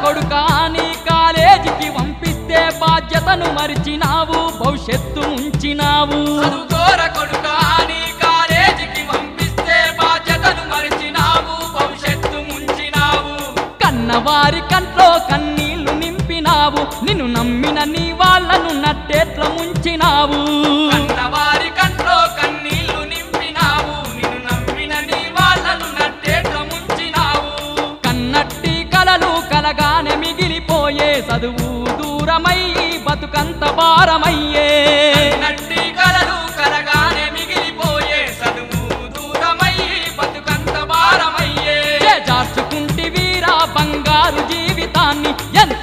కొడుకా నీ కాలేజీకి పంపిస్తే బాధ్యతను మరిచినావు భవిష్యత్తు ఉంచినావు చదువుకోర కొడుకా నీ కాలేజీకి పంపిస్తే బాధ్యతను మరిచినావు భవిష్యత్తు ముంచినావు కన్నవారి కంట్లో కన్నీళ్లు నింపినావు నిన్ను నమ్మిన నీ వాళ్ళను నట్టేట్ల ముంచినావు కన్నవారి కంట్లో కన్నీళ్లు నింపినావు నిన్ను నమ్మిన నీ వాళ్ళను నట్టేట్ల ముంచినావు కన్నట్టి కలలు కలగానే మిగిలిపోయే చదువు దూరమై బతుకంత భారమయ్యే నట్టి కలలు కలగానే మిగిలిపోయే చదువు దూరమై బతుకంత భారమయ్యే జార్చుకుంటి వీరా బంగారు జీవితాన్ని ఎంత